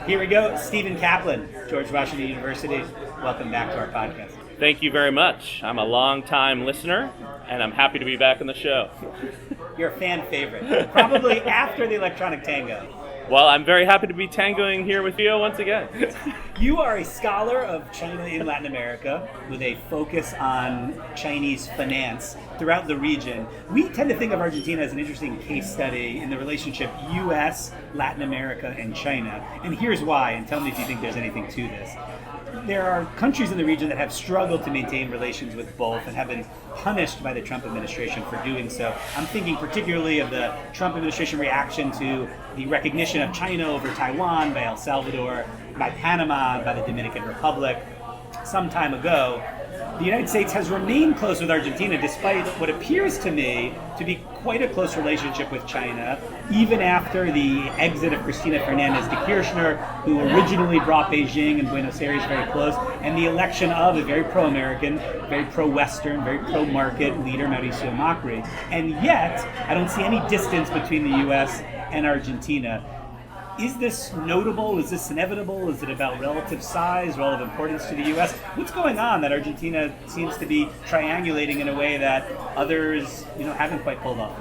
Here we go. Stephen Kaplan, George Washington University. Welcome back to our podcast. Thank you very much. I'm a long-time listener, and I'm happy to be back on the show. You're a fan favorite, probably after the electronic tango. Well, I'm very happy to be tangoing here with you once again. You are a scholar of China in Latin America with a focus on Chinese finance throughout the region. We tend to think of Argentina as an interesting case study in the relationship U.S., Latin America, and China. And here's why, and tell me if you think there's anything to this. There are countries in the region that have struggled to maintain relations with both and have been punished by the Trump administration for doing so. I'm thinking particularly of the Trump administration reaction to the recognition of China over Taiwan by El Salvador, by Panama, by the Dominican Republic. Some time ago, the United States has remained close with Argentina despite what appears to me to be quite a close relationship with China, even after the exit of Cristina Fernandez de Kirchner, who originally brought Beijing and Buenos Aires very close, and the election of a very pro-American, very pro-Western, very pro-market leader, Mauricio Macri. And yet, I don't see any distance between the U.S. and Argentina. Is this notable? Is this inevitable? Is it about relative size, relative importance to the U.S.? What's going on that Argentina seems to be triangulating in a way that others, haven't quite pulled off?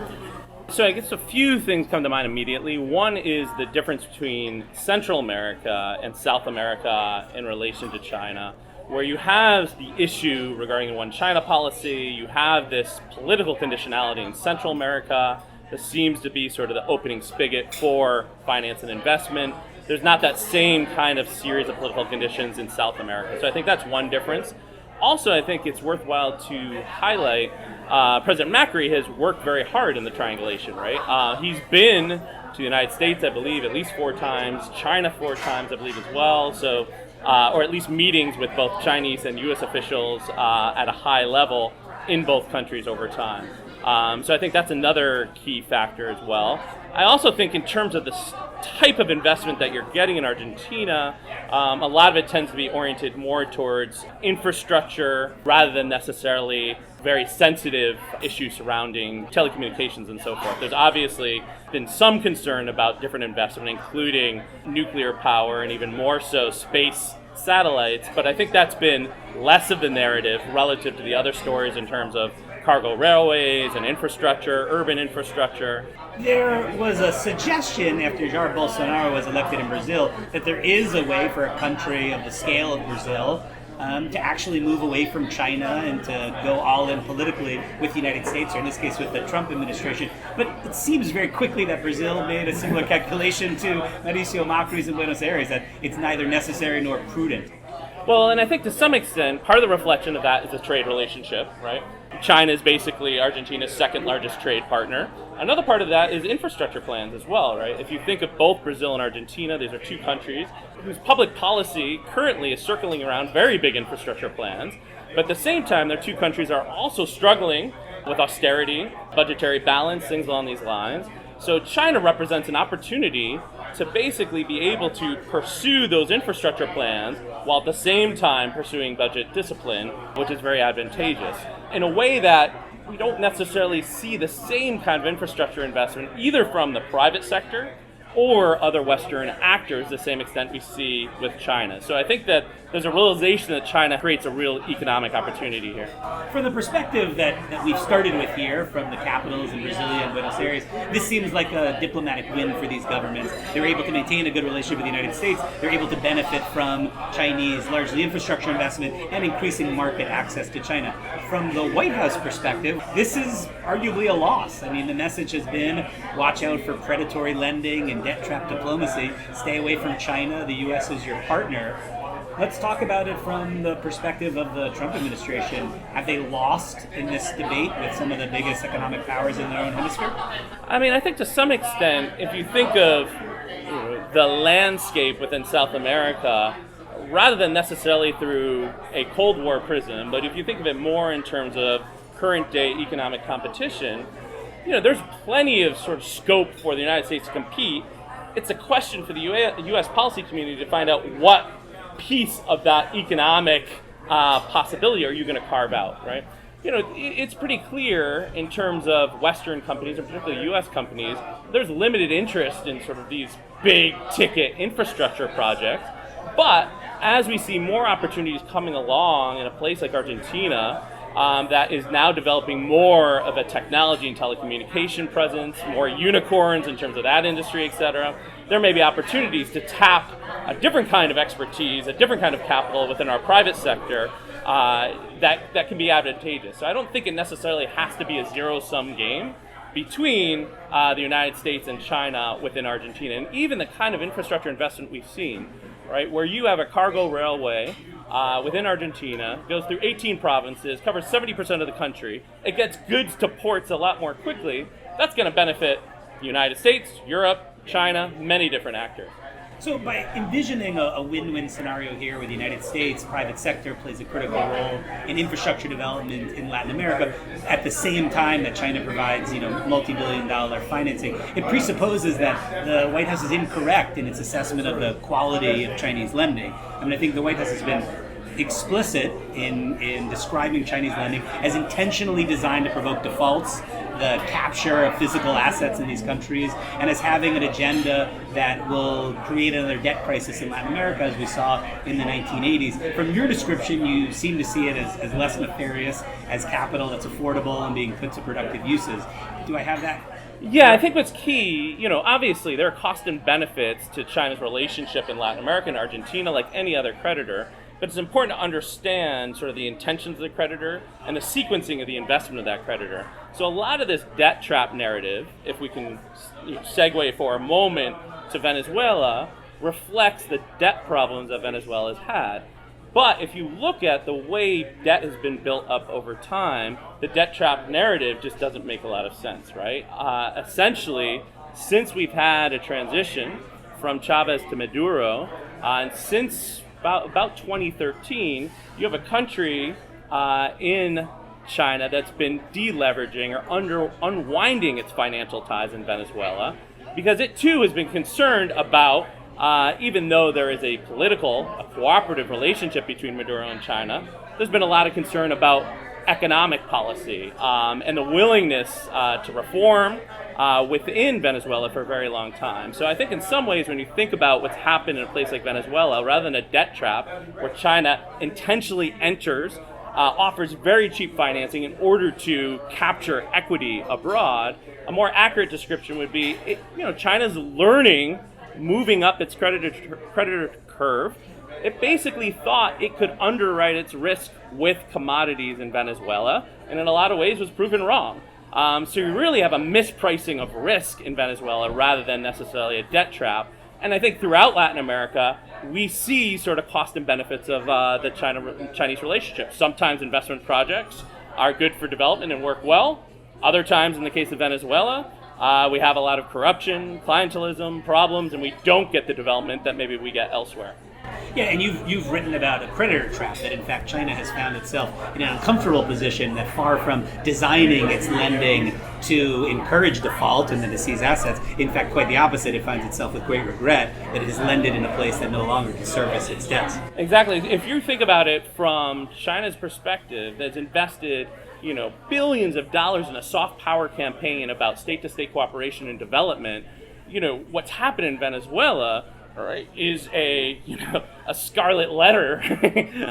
So I guess a few things come to mind immediately. One is the difference between Central America and South America in relation to China, where you have the issue regarding the One China policy, you have this political conditionality in Central America. This seems to be sort of the opening spigot for finance and investment. There's not that same kind of series of political conditions in South America. So I think that's one difference. Also, I think it's worthwhile to highlight President Macri has worked very hard in the triangulation, right? He's been to the United States, I believe, at least 4 times, China 4 times, I believe, as well. So, or at least meetings with both Chinese and U.S. officials at a high level in both countries over time. So I think that's another key factor as well. I also think in terms of the type of investment that you're getting in Argentina, a lot of it tends to be oriented more towards infrastructure rather than necessarily very sensitive issues surrounding telecommunications and so forth. There's obviously been some concern about different investment, including nuclear power and even more so space satellites, but I think that's been less of the narrative relative to the other stories in terms of cargo railways and infrastructure, urban infrastructure. There was a suggestion after Jair Bolsonaro was elected in Brazil that there is a way for a country of the scale of Brazil to actually move away from China and to go all in politically with the United States, or in this case with the Trump administration. But it seems very quickly that Brazil made a similar calculation to Mauricio Macri's in Buenos Aires, that it's neither necessary nor prudent. Well, and I think to some extent, part of the reflection of that is a trade relationship, right? China is basically Argentina's second largest trade partner. Another part of that is infrastructure plans as well, right? If you think of both Brazil and Argentina, these are 2 countries whose public policy currently is circling around very big infrastructure plans. But at the same time, their 2 countries are also struggling with austerity, budgetary balance, things along these lines. So China represents an opportunity to basically be able to pursue those infrastructure plans while at the same time pursuing budget discipline, which is very advantageous. In a way that we don't necessarily see the same kind of infrastructure investment either from the private sector or other Western actors to the same extent we see with China. So I think that there's a realization that China creates a real economic opportunity here. From the perspective that we've started with here, from the capitals in Brasilia and Buenos Aires, this seems like a diplomatic win for these governments. They're able to maintain a good relationship with the United States. They're able to benefit from Chinese, largely infrastructure investment and increasing market access to China. From the White House perspective, this is arguably a loss. I mean, the message has been watch out for predatory lending and debt trap diplomacy. Stay away from China. The U.S. is your partner. Let's talk about it from the perspective of the Trump administration. Have they lost in this debate with some of the biggest economic powers in their own hemisphere? I mean, I think to some extent, if you think of the landscape within South America, rather than necessarily through a Cold War prism, but if you think of it more in terms of current day economic competition, there's plenty of sort of scope for the United States to compete. It's a question for the U.S. policy community to find out what piece of that economic possibility are you going to carve out, right? it's pretty clear in terms of Western companies, and particularly U.S. companies, there's limited interest in sort of these big ticket infrastructure projects. But as we see more opportunities coming along in a place like Argentina, that is now developing more of a technology and telecommunication presence, more unicorns in terms of that industry, et cetera, there may be opportunities to tap a different kind of expertise, a different kind of capital within our private sector that can be advantageous. So I don't think it necessarily has to be a zero-sum game between the United States and China within Argentina. And even the kind of infrastructure investment we've seen, right, where you have a cargo railway within Argentina, goes through 18 provinces, covers 70% of the country, it gets goods to ports a lot more quickly, that's going to benefit the United States, Europe, China, many different actors. So by envisioning a win-win scenario here where the United States private sector plays a critical role in infrastructure development in Latin America, at the same time that China provides, multi-billion-dollar financing, it presupposes that the White House is incorrect in its assessment of the quality of Chinese lending. I think the White House has been explicit in describing Chinese lending as intentionally designed to provoke defaults, the capture of physical assets in these countries, and as having an agenda that will create another debt crisis in Latin America, as we saw in the 1980s. From your description, you seem to see it as less nefarious, as capital that's affordable and being put to productive uses. Do I have that? Yeah, I think what's key, obviously there are costs and benefits to China's relationship in Latin America and Argentina like any other creditor. But it's important to understand sort of the intentions of the creditor and the sequencing of the investment of that creditor. So a lot of this debt trap narrative, if we can segue for a moment to Venezuela, reflects the debt problems that Venezuela has had. But if you look at the way debt has been built up over time, the debt trap narrative just doesn't make a lot of sense, right? Essentially, since we've had a transition from Chavez to Maduro, and since about 2013, you have a country in China that's been deleveraging or unwinding its financial ties in Venezuela, because it too has been concerned about, even though there is a cooperative relationship between Maduro and China, there's been a lot of concern about economic policy and the willingness to reform within Venezuela for a very long time. So I think in some ways when you think about what's happened in a place like Venezuela, rather than a debt trap where China intentionally enters, offers very cheap financing in order to capture equity abroad, a more accurate description would be, China's learning, moving up its creditor curve. It basically thought it could underwrite its risk with commodities in Venezuela, and in a lot of ways was proven wrong. So you really have a mispricing of risk in Venezuela rather than necessarily a debt trap. And I think throughout Latin America, we see sort of cost and benefits of the Chinese relationship. Sometimes investment projects are good for development and work well. Other times, in the case of Venezuela, we have a lot of corruption, clientelism, problems, and we don't get the development that maybe we get elsewhere. Yeah, and you've written about a creditor trap, that in fact China has found itself in an uncomfortable position, that far from designing its lending to encourage default and then to seize assets, in fact quite the opposite, it finds itself with great regret that it has lended in a place that no longer can service its debts. Exactly. If you think about it from China's perspective, that's invested billions of dollars in a soft power campaign about state-to-state cooperation and development, what's happened in Venezuela, right, is a scarlet letter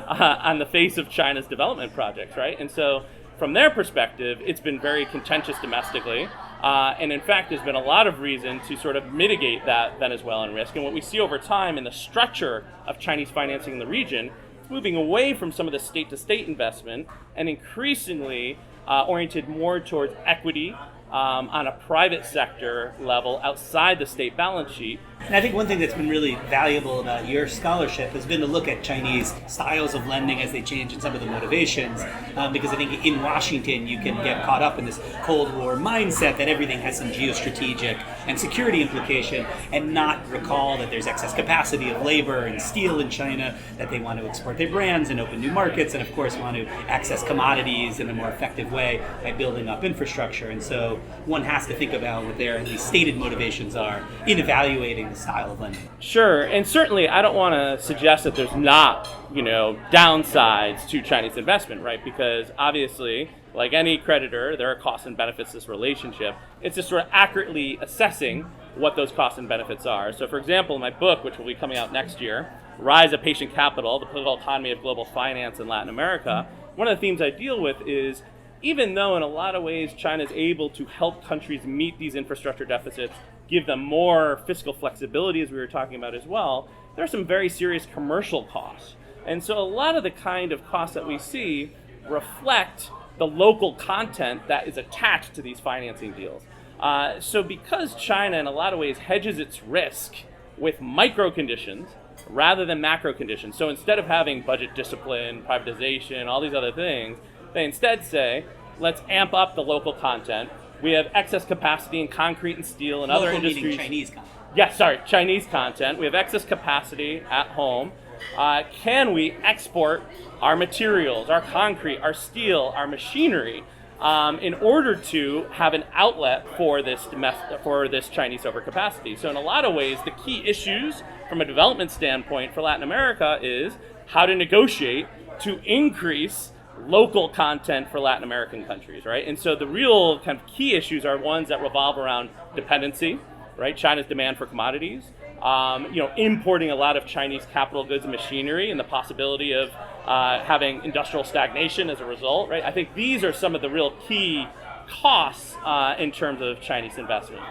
on the face of China's development projects, right? And so from their perspective, it's been very contentious domestically. And in fact, there's been a lot of reason to sort of mitigate that Venezuelan risk. And what we see over time in the structure of Chinese financing in the region, it's moving away from some of the state-to-state investment and increasingly oriented more towards equity on a private sector level outside the state balance sheet. And I think one thing that's been really valuable about your scholarship has been to look at Chinese styles of lending as they change and some of the motivations, because I think in Washington you can get caught up in this Cold War mindset that everything has some geostrategic and security implication, and not recall that there's excess capacity of labor and steel in China, that they want to export their brands and open new markets, and of course want to access commodities in a more effective way by building up infrastructure. And so one has to think about what their at least stated motivations are in evaluating the style of lending. Sure, and certainly I don't want to suggest that there's not, downsides to Chinese investment, right? Because obviously, like any creditor, there are costs and benefits to this relationship. It's just sort of accurately assessing what those costs and benefits are. So for example, in my book, which will be coming out next year, Rise of Patient Capital, the Political Economy of Global Finance in Latin America, one of the themes I deal with is even though in a lot of ways China is able to help countries meet these infrastructure deficits, give them more fiscal flexibility, as we were talking about as well, there are some very serious commercial costs. And so a lot of the kind of costs that we see reflect the local content that is attached to these financing deals. So because China in a lot of ways hedges its risk with micro conditions rather than macro conditions, so instead of having budget discipline, privatization, all these other things, they instead say, let's amp up the local content. We have excess capacity in concrete and steel and other industries. Meaning Chinese content. Yes, sorry, Chinese content. We have excess capacity at home. Can we export our materials, our concrete, our steel, our machinery, in order to have an outlet for this Chinese overcapacity? So in a lot of ways, the key issues from a development standpoint for Latin America is how to negotiate to increase local content for Latin American countries, right? And so the real kind of key issues are ones that revolve around dependency, right? China's demand for commodities, importing a lot of Chinese capital goods and machinery, and the possibility of having industrial stagnation as a result, right? I think these are some of the real key costs in terms of Chinese investment.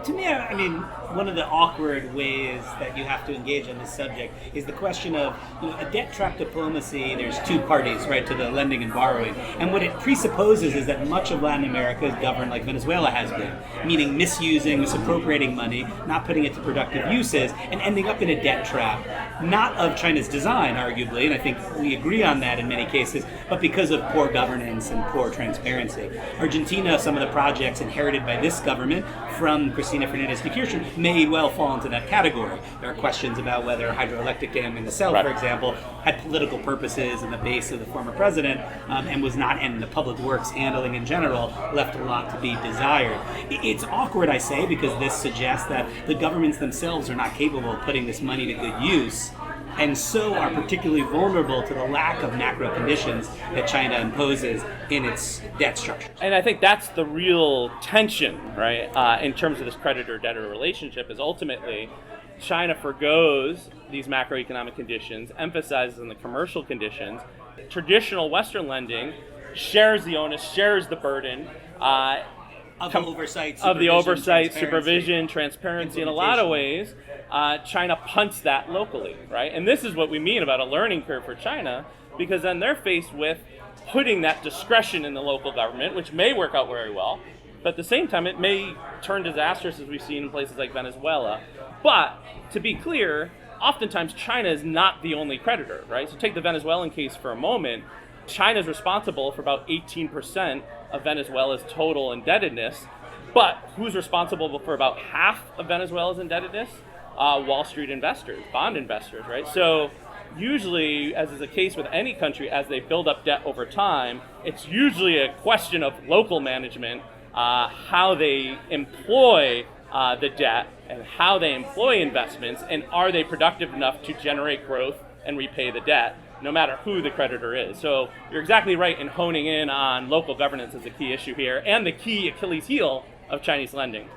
To me, I mean, one of the awkward ways that you have to engage on this subject is the question of, a debt trap diplomacy. There's two parties, right, to the lending and borrowing. And what it presupposes is that much of Latin America is governed like Venezuela has been, meaning misusing, misappropriating money, not putting it to productive uses, and ending up in a debt trap, not of China's design, arguably, and I think we agree on that in many cases, but because of poor governance and poor transparency. Argentina, some of the projects inherited by this government from Cristina Fernandez de Kirchner may well fall into that category. There are questions about whether a hydroelectric dam in the south, for example, had political purposes in the base of the former president, and was not, and the public works handling in general left a lot to be desired. It's awkward, I say, because this suggests that the governments themselves are not capable of putting this money to good use, and so are particularly vulnerable to the lack of macro conditions that China imposes in its debt structures. And I think that's the real tension, right, in terms of this creditor-debtor relationship, is ultimately China forgoes these macroeconomic conditions, emphasizes on the commercial conditions. Traditional Western lending shares the onus, shares the burden, of the oversight, supervision, transparency. In a lot of ways, China punts that locally, right? And this is what we mean about a learning curve for China, because then they're faced with putting that discretion in the local government, which may work out very well, but at the same time, it may turn disastrous, as we've seen in places like Venezuela. But to be clear, oftentimes China is not the only creditor, right? So take the Venezuelan case for a moment. China is responsible for about 18% of Venezuela's total indebtedness, but who's responsible for about half of Venezuela's indebtedness? Wall Street investors, bond investors, right? So usually, as is the case with any country, as they build up debt over time, it's usually a question of local management, how they employ the debt and how they employ investments, and are they productive enough to generate growth and repay the debt, no matter who the creditor is. So you're exactly right in honing in on local governance as a key issue here, and the key Achilles heel of Chinese lending.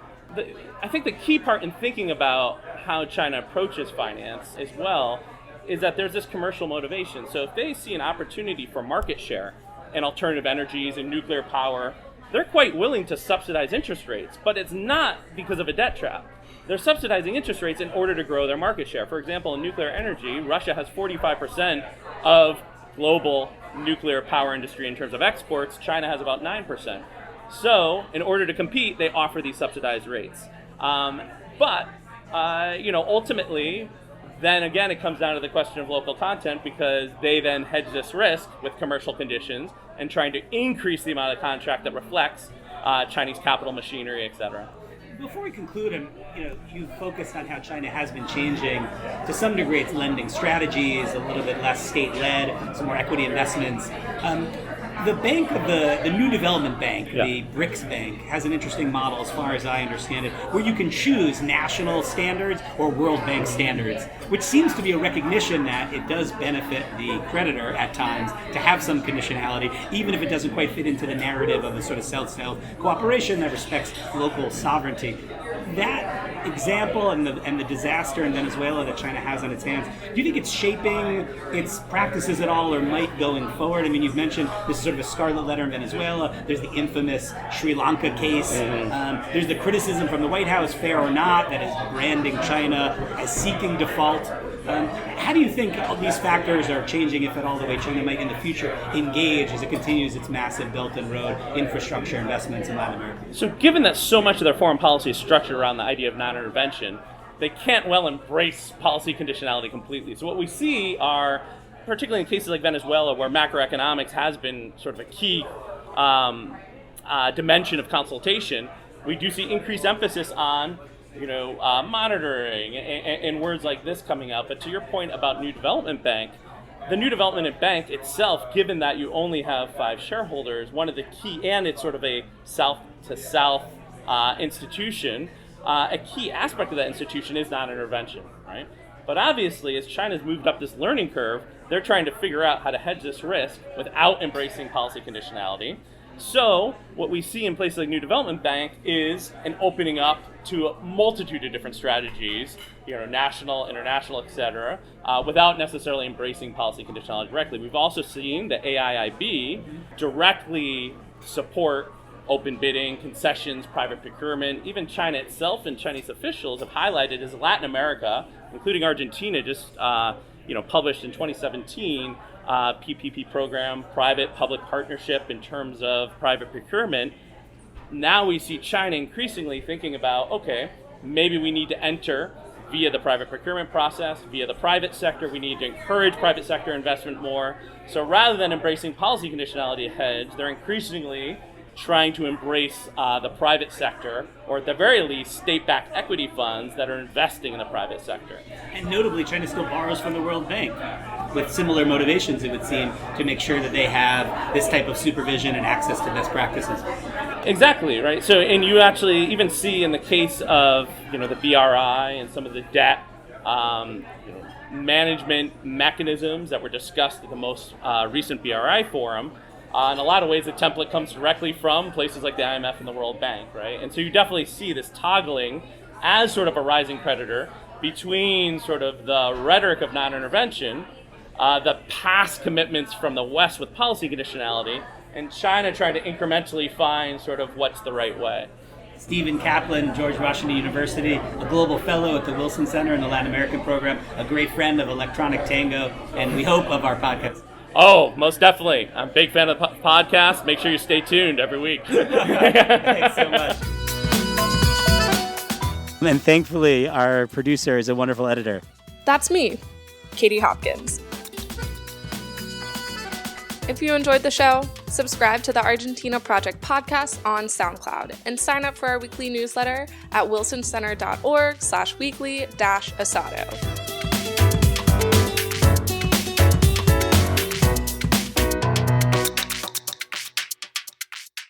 I think the key part in thinking about how China approaches finance as well is that there's this commercial motivation. So if they see an opportunity for market share in alternative energies and nuclear power, they're quite willing to subsidize interest rates, but it's not because of a debt trap. They're subsidizing interest rates in order to grow their market share. For example, in nuclear energy, Russia has 45% of global nuclear power industry in terms of exports. China has about 9%. So, in order to compete, they offer these subsidized rates. Ultimately, then again, it comes down to the question of local content, because they then hedge this risk with commercial conditions and trying to increase the amount of contract that reflects Chinese capital, machinery, etc. Before we conclude, you focused on how China has been changing to some degree its lending strategies, a little bit less state-led, some more equity investments. The bank of the New Development Bank, Yeah. the BRICS Bank, has an interesting model, as far as I understand it, where you can choose national standards or World Bank standards, which seems to be a recognition that it does benefit the creditor at times to have some conditionality, even if it doesn't quite fit into the narrative of a sort of South-South cooperation that respects local sovereignty. That example and the disaster in Venezuela that China has on its hands, do you think it's shaping its practices at all, or might going forward? I mean, you've mentioned this is sort of a scarlet letter in Venezuela. There's the infamous Sri Lanka case. There's the criticism from the White House, fair or not, that is branding China as seeking default. How do you think all these factors are changing, if at all, the way China might in the future engage as it continues its massive Belt and Road infrastructure investments in Latin America? So given that so much of their foreign policy is structured around the idea of non-intervention, they can't well embrace policy conditionality completely. So what we see are, particularly in cases like Venezuela, where macroeconomics has been sort of a key dimension of consultation, we do see increased emphasis on monitoring and words like this coming out. But to your point about New Development Bank, the New Development Bank itself, given that you only have 5 shareholders, one of the key, and it's sort of a south-to-south institution, a key aspect of that institution is non-intervention, right? But obviously, as China's moved up this learning curve, they're trying to figure out how to hedge this risk without embracing policy conditionality. So what we see in places like New Development Bank is an opening up to a multitude of different strategies, national, international, etc., without necessarily embracing policy conditionality directly. We've also seen the AIIB directly support open bidding, concessions, private procurement. Even China itself and Chinese officials have highlighted as Latin America, including Argentina, just published in 2017, PPP program, private-public partnership in terms of private procurement. Now we see China increasingly thinking about, okay, maybe we need to enter via the private procurement process, via the private sector. We need to encourage private sector investment more. So rather than embracing policy conditionality hedge, they're increasingly trying to embrace the private sector, or at the very least, state-backed equity funds that are investing in the private sector. And notably, China still borrows from the World Bank with similar motivations, it would seem, to make sure that they have this type of supervision and access to best practices. Exactly, right? So, and you actually even see in the case of, the BRI and some of the debt management mechanisms that were discussed at the most recent BRI forum, in a lot of ways, the template comes directly from places like the IMF and the World Bank, right? And so you definitely see this toggling as sort of a rising predator between sort of the rhetoric of non-intervention, the past commitments from the West with policy conditionality, and China trying to incrementally find sort of what's the right way. Stephen Kaplan, George Washington University, a global fellow at the Wilson Center in the Latin American program, a great friend of Electronic Tango, and we hope of our podcast. Oh, most definitely. I'm a big fan of the podcast. Make sure you stay tuned every week. Thanks so much. And thankfully, our producer is a wonderful editor. That's me, Katie Hopkins. If you enjoyed the show, subscribe to the Argentina Project podcast on SoundCloud and sign up for our weekly newsletter at wilsoncenter.org/weekly-asado.